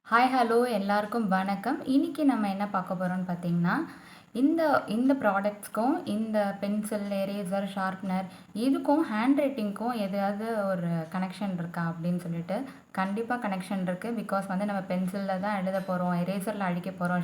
Hi hello எல்லாருக்கும் வணக்கம். இன்னைக்கு நம்ம என்ன பார்க்க போகிறோம்னு பார்த்தீங்கன்னா, இந்த இந்த ப்ராடக்ட்ஸ்க்கும் இந்த பென்சில், எரேசர், ஷார்ப்னர் இதுக்கும் ஹேண்ட் ரைட்டிங்க்கும் எதாவது ஒரு கனெக்ஷன் இருக்கா அப்படின்னு சொல்லிட்டு, கண்டிப்பாக கனெக்ஷன் இருக்குது. பிகாஸ் வந்து நம்ம பென்சிலில் தான் எழுத போகிறோம், எரேசரில் அழிக்க போகிறோம்,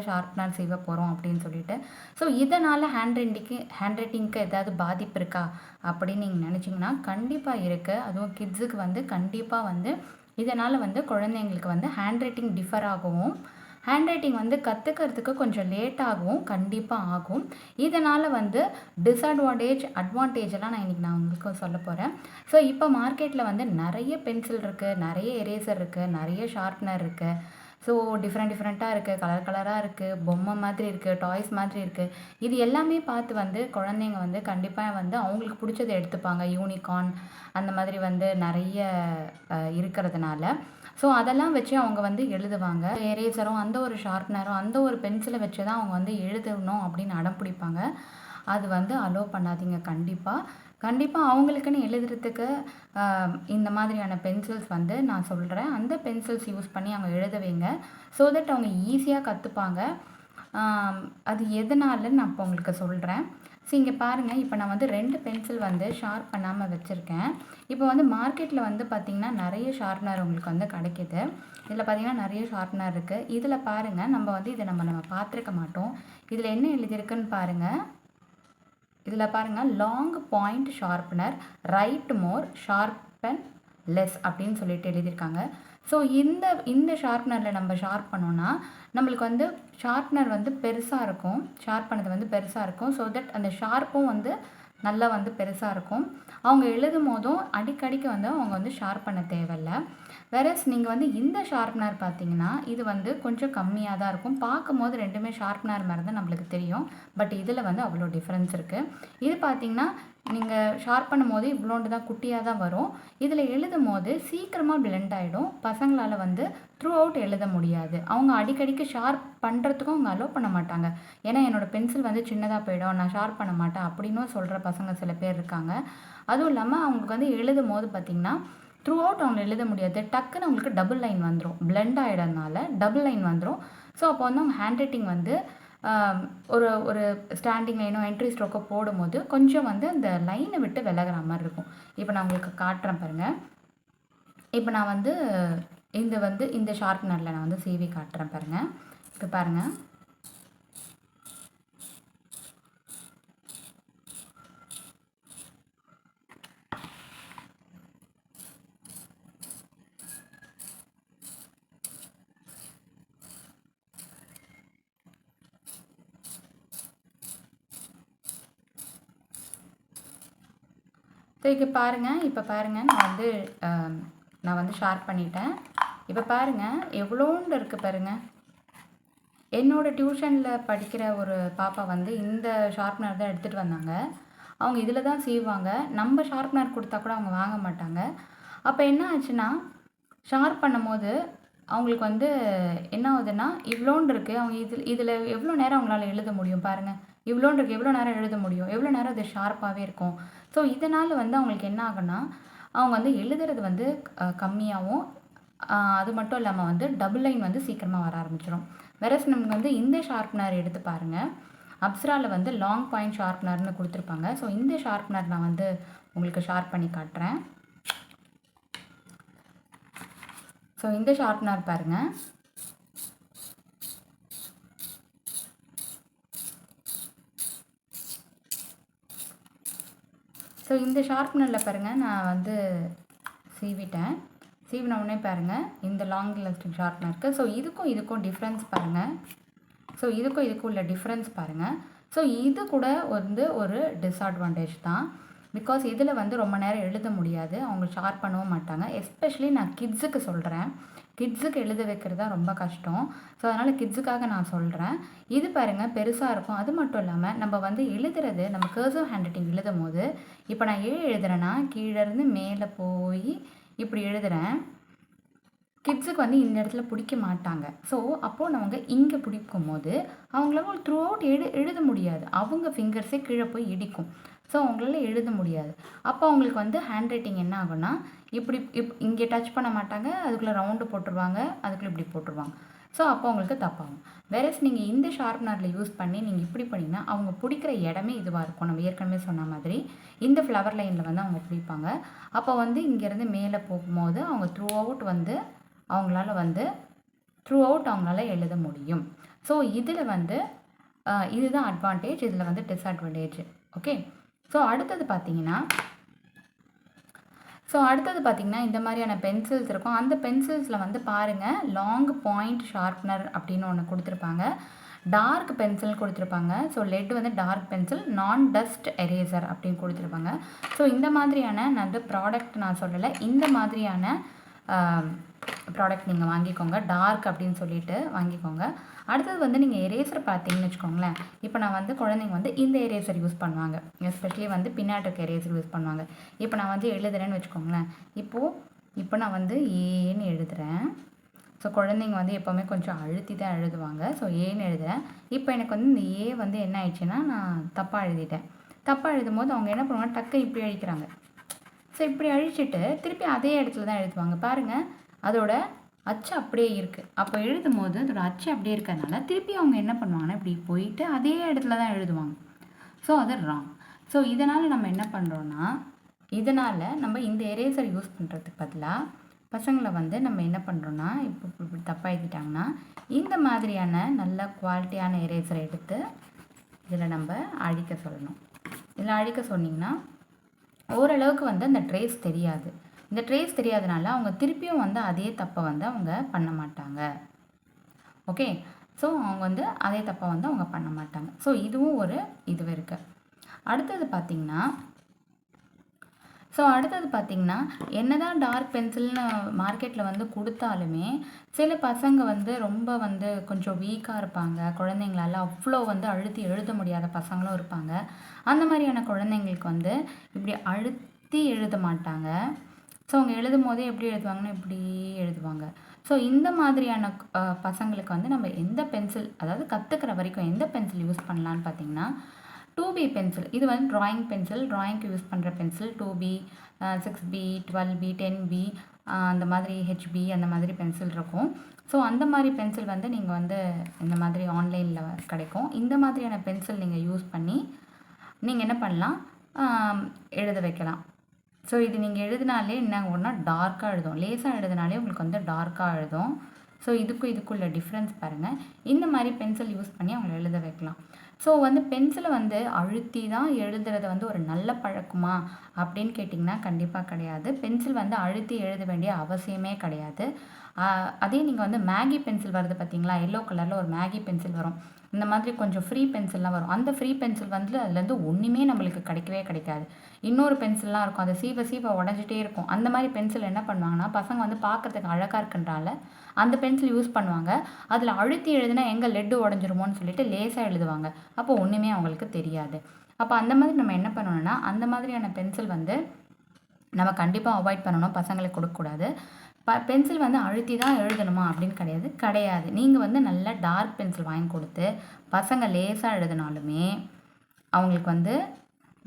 ஷார்ப்னர் செய்ய போகிறோம் அப்படின்னு சொல்லிட்டு. ஸோ இதனால் ஹேண்ட் ரைட்டிங்க்கு ஏதாவது பாதிப்பு இருக்கா அப்படின்னு நீங்கள் நினச்சிங்கன்னா கண்டிப்பாக இருக்குது. அதுவும் கிட்ஸுக்கு வந்து கண்டிப்பாக வந்து இதனால் வந்து குழந்தைங்களுக்கு வந்து ஹேண்ட் ரைட்டிங் டிஃபர் ஆகவும் ஹேண்ட் ரைட்டிங் வந்து கற்றுக்கிறதுக்கு கொஞ்சம் லேட்டாகவும் கண்டிப்பாக ஆகும். இதனால் வந்து அட்வான்டேஜ் எல்லாம் நான் உங்களுக்கு சொல்ல போகிறேன். ஸோ இப்போ மார்க்கெட்டில் வந்து நிறைய பென்சில் இருக்குது, நிறைய எரேசர் இருக்குது, நிறைய ஷார்ப்னர் இருக்குது. ஸோ டிஃப்ரெண்ட்டாக இருக்குது, கலர் கலராக இருக்குது, பொம்மை மாதிரி இருக்குது, டாய்ஸ் மாதிரி இருக்குது. இது எல்லாமே பார்த்து வந்து குழந்தைங்க வந்து கண்டிப்பாக வந்து அவங்களுக்கு பிடிச்சதை எடுத்துப்பாங்க. யூனிகார்ன் அந்த மாதிரி வந்து நிறைய இருக்கிறதுனால ஸோ அதெல்லாம் வச்சு அவங்க வந்து எழுதுவாங்க. எரேசரும் அந்த ஒரு ஷார்ப்னரும் அந்த ஒரு பென்சிலை வச்சு தான் அவங்க வந்து எழுதணும் அப்படின்னு அடம் பிடிப்பாங்க. அது வந்து அலோவ் பண்ணாதீங்க. கண்டிப்பாக அவங்களுக்குன்னு எழுதுறதுக்கு இந்த மாதிரியான பென்சில்ஸ் வந்து நான் சொல்கிறேன். அந்த பென்சில்ஸ் யூஸ் பண்ணி அவங்க எழுத வைங்க. ஸோ தட் அவங்க ஈஸியாக கற்றுப்பாங்க. அது எதனாலன்னு நான் இப்போ உங்களுக்கு சொல்கிறேன். ஸோ இங்கே பாருங்கள், இப்போ நான் வந்து 2 பென்சில் வந்து ஷார்ப் பண்ணாமல் வச்சுருக்கேன். இப்போ வந்து மார்க்கெட்டில் வந்து பார்த்திங்கன்னா நிறைய ஷார்ப்னர் உங்களுக்கு வந்து கிடைக்கிது. இதில் பார்த்திங்கன்னா நிறைய ஷார்ப்னர் இருக்குது. இதில் பாருங்கள், நம்ம வந்து இதை நம்ம பார்த்துருக்க மாட்டோம். இதில் என்ன எழுதியிருக்குன்னு பாருங்கள். இதில் பாருங்கள், லாங் பாயிண்ட் ஷார்ப்னர், ரைட் மோர் ஷார்பன் லெஸ் அப்படின்னு சொல்லிட்டு எழுதியிருக்காங்க. ஸோ இந்த ஷார்ப்னரில் நம்ம ஷார்ப் பண்ணோன்னா நம்மளுக்கு வந்து ஷார்ப்னர் வந்து பெருசாக இருக்கும், ஷார்ப் பண்ணது வந்து பெருசாக இருக்கும். ஸோ தட் அந்த ஷார்ப்பும் வந்து நல்லா வந்து பெருசாக இருக்கும். அவங்க எழுதும் போதும் அடிக்கடிக்கு வந்து அவங்க வந்து ஷார்ப் பண்ண தேவையில்லை. வேறஸ் நீங்கள் வந்து இந்த ஷார்ப்னர் பார்த்தீங்கன்னா இது வந்து கொஞ்சம் கம்மியாக தான் இருக்கும். பார்க்கும்போது ரெண்டுமே ஷார்ப்னர் மாதிரி தான் நம்மளுக்கு தெரியும். பட் இதில் வந்து அவ்வளோ டிஃப்ரென்ஸ் இருக்குது. இது பார்த்தீங்கன்னா நீங்கள் ஷார்ப் பண்ணும்போது இவ்வளோண்டு தான், குட்டியாக தான் வரும். இதில் எழுதும் போது சீக்கிரமாக பிளெண்ட் ஆகிடும். பசங்களால் வந்து த்ரூ அவுட் எழுத முடியாது. அவங்க அடிக்கடிக்கு ஷார்ப் பண்ணுறதுக்கும் அவங்க அலோவ் பண்ண மாட்டாங்க. ஏன்னா என்னோடய பென்சில் வந்து சின்னதாக போயிடும், நான் ஷார்ப் பண்ண மாட்டேன் அப்படின்னும் சொல்கிற பசங்க சில பேர் இருக்காங்க. அதுவும் இல்லாமல் அவங்களுக்கு வந்து எழுதும் போது பார்த்திங்கன்னா த்ரூ அவுட் அவங்க எழுத முடியாது. டக்குன்னு அவங்களுக்கு டபுள் லைன் வந்துடும், பிளெண்ட் ஆகிடறதுனால டபுள் லைன் வந்துடும். ஸோ அப்போ வந்து அவங்க ஹேண்ட் ரைட்டிங் வந்து ஒரு ஒரு ஸ்டாண்டிங் லைனோ என்ட்ரி ஸ்ட்ரோக்கோ போடும்போது கொஞ்சம் வந்து அந்த லைனை விட்டு விலகிற மாதிரி இருக்கும். இப்போ நான் உங்களுக்கு காட்டுறேன் பாருங்கள். இப்போ நான் வந்து இந்த ஷார்ப்னரில் நான் வந்து சீவி காட்டுறேன் பாருங்கள். இப்போ பாருங்கள், ஸோ இப்போ பாருங்கள் நான் வந்து ஷார்ப் பண்ணிட்டேன். இப்போ பாருங்கள் எவ்வளோண்டு இருக்குது பாருங்கள். என்னோடய டியூஷனில் படிக்கிற ஒரு பாப்பா வந்து இந்த ஷார்ப்னர் தான் எடுத்துகிட்டு வந்தாங்க. அவங்க இதில் தான் செய்வாங்க. நம்ம ஷார்ப்னர் கொடுத்தா கூட அவங்க வாங்க மாட்டாங்க. அப்போ என்ன ஆச்சுன்னா, ஷார்ப் பண்ணும்போது அவங்களுக்கு வந்து என்ன ஆகுதுன்னா இவ்வளோண்டு இருக்குது. அவங்க இதில் எவ்வளோ நேரம் அவங்களால எழுத முடியும் பாருங்கள். இவ்வளோண்டு இருக்குது, எவ்வளோ நேரம் எழுத முடியும், எவ்வளோ நேரம் அது ஷார்ப்பாகவே இருக்கும். ஸோ இதனால் வந்து அவங்களுக்கு என்ன ஆகுன்னா, அவங்க வந்து எழுதுறது வந்து கம்மியாகவும், அது மட்டும் இல்லாமல் வந்து டபுள் லைன் வந்து சீக்கிரமாக வர ஆரம்பிச்சிடும். வேறஸ் நமக்கு வந்து இந்த ஷார்ப்னர் எடுத்து பாருங்கள். அப்சராவில் வந்து லாங் பாயிண்ட் ஷார்ப்னர்னு கொடுத்துருப்பாங்க. ஸோ இந்த ஷார்ப்னர் நான் வந்து உங்களுக்கு ஷார்ப் பண்ணி காட்டுறேன். ஸோ இந்த ஷார்ப்னர் பாருங்கள். ஸோ இந்த ஷார்ப்னரில் பாருங்கள், நான் வந்து சீவிட்டேன். சீவின உடனே பாருங்கள் இந்த லாங் எலாஸ்டிக் ஷார்ப்னர் இருக்குது. ஸோ இதுக்கும் டிஃப்ரென்ஸ் பாருங்கள். ஸோ இதுக்கும் உள்ள டிஃப்ரென்ஸ் பாருங்கள். ஸோ இது கூட வந்து ஒரு டிஸ்அட்வான்டேஜ் தான். பிகாஸ் இதில் வந்து ரொம்ப நேரம் எழுத முடியாது, அவங்க ஷார்ப் பண்ணவும் மாட்டாங்க. எஸ்பெஷலி நான் கிட்ஸுக்கு சொல்கிறேன். கிட்ஸுக்கு எழுத வைக்கிறது தான் ரொம்ப கஷ்டம். ஸோ அதனால் கிட்ஸுக்காக நான் சொல்கிறேன். இது பாருங்கள் பெருசாக இருக்கும். அது மட்டும் இல்லாமல் நம்ம வந்து எழுதுறது, நம்ம கர்சிவ் ஹேண்ட் ரைட்டிங் எழுதும் போது, இப்போ நான் எழுதுறேன்னா கீழேருந்து மேலே போய் இப்படி எழுதுகிறேன். கிட்ஸுக்கு வந்து இந்த இடத்துல பிடிக்க மாட்டாங்க. ஸோ அப்போது அவங்க இங்கே பிடிக்கும் போது அவங்களால த்ரூ அவுட் எழுத முடியாது. அவங்க ஃபிங்கர்ஸே கீழே போய் இடிக்கும். ஸோ அவங்களால எழுத முடியாது. அப்போ அவங்களுக்கு வந்து ஹேண்ட் ரைட்டிங் என்ன ஆகும்னா, இப்படி இங்கே டச் பண்ண மாட்டாங்க, அதுக்குள்ளே ரவுண்டு போட்டுருவாங்க, அதுக்குள்ளே இப்படி போட்டுருவாங்க. ஸோ அப்போ அவங்களுக்கு தப்பாகும். வேறஸ் நீங்கள் இந்த ஷார்ப்னரில் யூஸ் பண்ணி நீங்கள் இப்படி பண்ணிங்கன்னா அவங்க பிடிக்கிற இடமே இதுவாக இருக்கும். நம்ம ஏற்கனவே சொன்ன மாதிரி இந்த ஃப்ளவர் லைனில் வந்து அவங்க பிடிப்பாங்க. அப்போ வந்து இங்கேருந்து மேலே போகும்போது அவங்க த்ரூ அவுட் வந்து அவங்களால எழுத முடியும். ஸோ இதில் வந்து இதுதான் அட்வான்டேஜ். இதில் வந்து டிஸ்அட்வான்டேஜ். ஓகே. ஸோ அடுத்தது பார்த்தீங்கன்னா இந்த மாதிரியான பென்சில்ஸ் இருக்கும். அந்த பென்சில்ஸில் வந்து பாருங்கள், லாங் பாயிண்ட் ஷார்ப்னர் அப்படின்னு ஒன்று கொடுத்துருப்பாங்க. டார்க் பென்சில் கொடுத்துருப்பாங்க. ஸோ லெட் வந்து டார்க் பென்சில், நான் டஸ்ட் எரேசர் அப்படின்னு கொடுத்துருப்பாங்க. ஸோ இந்த மாதிரியான வந்து ப்ராடக்ட் நான் சொல்லலை, இந்த மாதிரியான ப்ராடக்ட் நீங்கள் வாங்கிக்கோங்க. டார்க் அப்படின்னு சொல்லிட்டு வாங்கிக்கோங்க. அடுத்தது வந்து நீங்கள் எரேசர் பார்த்தீங்கன்னு வச்சுக்கோங்களேன். இப்போ நான் வந்து குழந்தைங்க வந்து இந்த எரேசர் யூஸ் பண்ணுவாங்க, எஸ்பெஷலி வந்து பின்னாடி இருக்க எரேசர் யூஸ் பண்ணுவாங்க. இப்போ நான் வந்து எழுதுறேன்னு வச்சுக்கோங்களேன். இப்போ நான் வந்து ஏன்னு எழுதுகிறேன். ஸோ குழந்தைங்க வந்து எப்போவுமே கொஞ்சம் அழுத்தி தான் எழுதுவாங்க. ஸோ ஏன்னு எழுதுகிறேன். இப்போ எனக்கு வந்து இந்த ஏ வந்து என்ன ஆயிடுச்சுன்னா, நான் தப்பாக எழுதிட்டேன். தப்பாக எழுதும் போது அவங்க என்ன பண்ணுவாங்க, டக்கு இப்படி அழிக்கிறாங்க. ஸோ இப்படி அழிச்சிட்டு திருப்பி அதே இடத்துல தான் எழுதுவாங்க. பாருங்கள், அதோட அச்சு அப்படியே இருக்குது. அப்போ எழுதும் போது அதோட அச்சு அப்படியே இருக்கிறதுனால திருப்பி அவங்க என்ன பண்ணுவாங்கன்னா, இப்படி போயிட்டு அதே இடத்துல தான் எழுதுவாங்க. ஸோ அது ராங். ஸோ இதனால் நம்ம என்ன பண்ணுறோன்னா, நம்ம இந்த எரேசர் யூஸ் பண்ணுறதுக்கு பதிலாக பசங்களை வந்து நம்ம என்ன பண்ணுறோன்னா, இப்போ இப்படி தப்பாக எழுதிட்டாங்கன்னா இந்த மாதிரியான நல்ல குவாலிட்டியான எரேசரை எடுத்து இதில் நம்ம அழிக்க சொல்லணும். இதில் அழிக்க சொன்னிங்கன்னா ஓரளவுக்கு வந்து அந்த ட்ரேஸ் தெரியாது. இந்த ட்ரேஸ் தெரியாதனால அவங்க திருப்பியும் வந்து அதே தப்பை வந்து அவங்க பண்ண மாட்டாங்க. ஓகே. ஸோ அவங்க வந்து அதே தப்பை வந்து அவங்க பண்ண மாட்டாங்க. ஸோ இதுவும் ஒரு இது இருக்குது. அடுத்தது பார்த்திங்கன்னா என்னதான் டார்க் பென்சில்னு மார்க்கெட்டில் வந்து கொடுத்தாலுமே சில பசங்க வந்து ரொம்ப வந்து கொஞ்சம் வீக்காக இருப்பாங்க. குழந்தைங்களால அவ்வளோ வந்து அழுத்தி எழுத முடியாத பசங்களும் இருப்பாங்க. அந்த மாதிரியான குழந்தைங்களுக்கு வந்து இப்படி அழுத்தி எழுத மாட்டாங்க. ஸோ அவங்க எழுதும் போதே எப்படி எழுதுவாங்கன்னா இப்படி எழுதுவாங்க. ஸோ இந்த மாதிரியான பசங்களுக்கு வந்து நம்ம எந்த பென்சில், அதாவது கற்றுக்கிற வரைக்கும் எந்த பென்சில் யூஸ் பண்ணலான்னு பார்த்தீங்கன்னா 2B பென்சில். இது வந்து ட்ராயிங் பென்சில், ட்ராயிங்க்கு யூஸ் பண்ணுற pencil 2B, 6B, 12B, 10B, அந்த மாதிரி HB அந்த மாதிரி பென்சில் இருக்கும். ஸோ அந்த மாதிரி பென்சில் வந்து நீங்கள் வந்து இந்த மாதிரி ஆன்லைனில் கிடைக்கும். இந்த மாதிரியான பென்சில் நீங்கள் யூஸ் பண்ணி நீங்கள் என்ன பண்ணலாம், எழுத வைக்கலாம். ஸோ இது நீங்கள் எழுதினாலே என்ன ஆகும்னா டார்க்காக எழுதும். லேசாக எழுதினாலே உங்களுக்கு வந்து டார்க்காக எழுதும். ஸோ இதுக்குள்ள டிஃப்ரென்ஸ் பாருங்கள். இந்த மாதிரி பென்சில் யூஸ் பண்ணி அவங்களை எழுத வைக்கலாம். ஸோ வந்து பென்சிலை வந்து அழுத்தி தான் எழுதுறது வந்து ஒரு நல்ல பழக்கமா அப்படின்னு கேட்டிங்கன்னா கண்டிப்பாக கிடையாது. பென்சில் வந்து அழுத்தி எழுத வேண்டிய அவசியமே கிடையாது. அதே நீங்கள் வந்து மேகி பென்சில் வருது பார்த்தீங்களா, எல்லோ கலரில் ஒரு மேகி பென்சில் வரும். இந்த மாதிரி கொஞ்சம் ஃப்ரீ பென்சில்லாம் வரும். அந்த ஃப்ரீ பென்சில் வந்து அதுலேருந்து ஒன்றுமே நம்மளுக்கு கிடைக்கவே கிடைக்காது. இன்னொரு பென்சில்லாம் இருக்கும், அதை சீவ உடஞ்சிட்டே இருக்கும். அந்த மாதிரி பென்சில் என்ன பண்ணுவாங்கன்னா, பசங்க வந்து பார்க்குறதுக்கு அழகாக இருக்குன்றால அந்த பென்சில் யூஸ் பண்ணுவாங்க. அதில் அழுத்தி எழுதுனா எங்கே லெட்டு உடஞ்சிருமோன்னு சொல்லிட்டு லேசாக எழுதுவாங்க. அப்போ ஒன்றுமே அவங்களுக்கு தெரியாது. அப்போ அந்த மாதிரி நம்ம என்ன பண்ணணும்னா, அந்த மாதிரியான பென்சில் வந்து நம்ம கண்டிப்பாக அவாய்ட் பண்ணணும், பசங்களுக்கு கொடுக்கக்கூடாது. பென்சில் வந்து அழுத்தி தான் எழுதணுமா அப்படின்னு கிடையாது. நீங்கள் வந்து நல்ல டார்க் பென்சில் வாங்கி கொடுத்து பசங்க லேசாக எழுதினாலுமே அவங்களுக்கு வந்து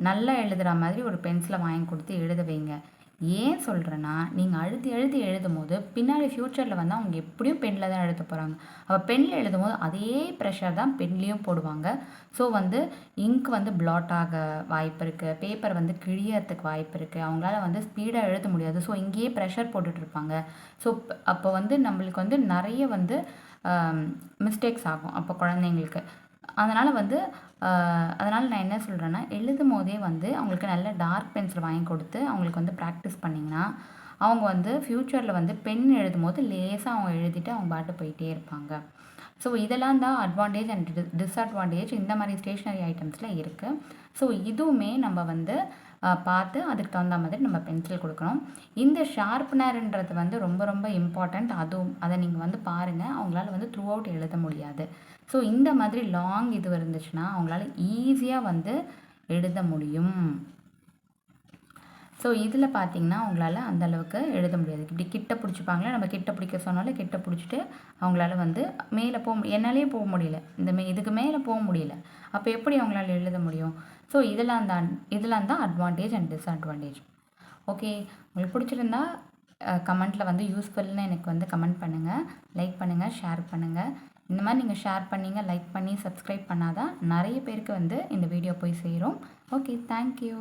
நல்லா எழுதுகிற மாதிரி ஒரு பென்சிலை வாங்கி கொடுத்து எழுத வைங்க. ஏன் சொல்கிறேன்னா, நீங்கள் அழுத்தி எழுதும் போது பின்னாடி ஃப்யூச்சரில் வந்து அவங்க எப்படியும் பெண்ணில் தான் எழுத போகிறாங்க. அப்போ பெண்ணில் எழுதும் போது அதே ப்ரெஷர் தான் பென்லேயும் போடுவாங்க. ஸோ வந்து இங்க் வந்து பிளாட் ஆக வாய்ப்பு இருக்குது, பேப்பர் வந்து கிழியறதுக்கு வாய்ப்பு இருக்குது, அவங்களால வந்து ஸ்பீடாக எழுத முடியாது. ஸோ இங்கேயே ப்ரெஷர் போட்டுட்ருப்பாங்க. ஸோ அப்போ வந்து நம்மளுக்கு வந்து நிறைய வந்து மிஸ்டேக்ஸ் ஆகும் அப்போ குழந்தைங்களுக்கு. அதனால் நான் என்ன சொல்கிறேன்னா, எழுதும் போதே வந்து அவங்களுக்கு நல்ல டார்க் பென்சில் வாங்கி கொடுத்து அவங்களுக்கு வந்து ப்ராக்டிஸ் பண்ணிங்கன்னா அவங்க வந்து ஃப்யூச்சரில் வந்து பென் எழுதும் போது லேசாக அவங்க எழுதிட்டு அவங்க பாட்டு போயிட்டே இருப்பாங்க. ஸோ இதெல்லாம் தான் அட்வான்டேஜ் அண்ட் டிஸ்அட்வான்டேஜ் இந்த மாதிரி ஸ்டேஷ்னரி ஐட்டம்ஸில் இருக்குது. ஸோ இதுவுமே நம்ம வந்து பார்த்து அதுக்கு தகுந்த மாதிரி நம்ம பென்சில் கொடுக்கணும். இந்த ஷார்ப்னர்ன்றது வந்து ரொம்ப ரொம்ப இம்பார்ட்டண்ட். அதை நீங்கள் வந்து பாருங்கள், அவங்களால வந்து த்ரூ அவுட் எழுத முடியாது. ஸோ இந்த மாதிரி லாங் இது இருந்துச்சுன்னா அவங்களால ஈஸியாக வந்து எழுத முடியும். ஸோ இதில் பார்த்தீங்கன்னா அவங்களால அந்த அளவுக்கு எழுத முடியாது. இப்படி கிட்ட பிடிச்சிப்பாங்களா, நம்ம கிட்ட பிடிக்க சொன்னாலும் கிட்ட பிடிச்சிட்டு அவங்களால வந்து மேலே என்னாலேயே போக முடியல. இதுக்கு மேலே போக முடியல. அப்போ எப்படி அவங்களால எழுத முடியும்? ஸோ இதெல்லாம் தான் அட்வான்டேஜ் அண்ட் டிஸ்அட்வான்டேஜ். ஓகே, உங்களுக்கு பிடிச்சிருந்தா கமெண்ட்டில் வந்து யூஸ்ஃபுல்னு எனக்கு வந்து கமெண்ட் பண்ணுங்கள், லைக் பண்ணுங்கள், ஷேர் பண்ணுங்கள். இந்த மாதிரி நீங்கள் ஷேர் பண்ணிங்க, லைக் பண்ணி சப்ஸ்கிரைப் பண்ணாதான் நிறைய பேருக்கு வந்து இந்த வீடியோ போய் சேரும். Okay, thank you.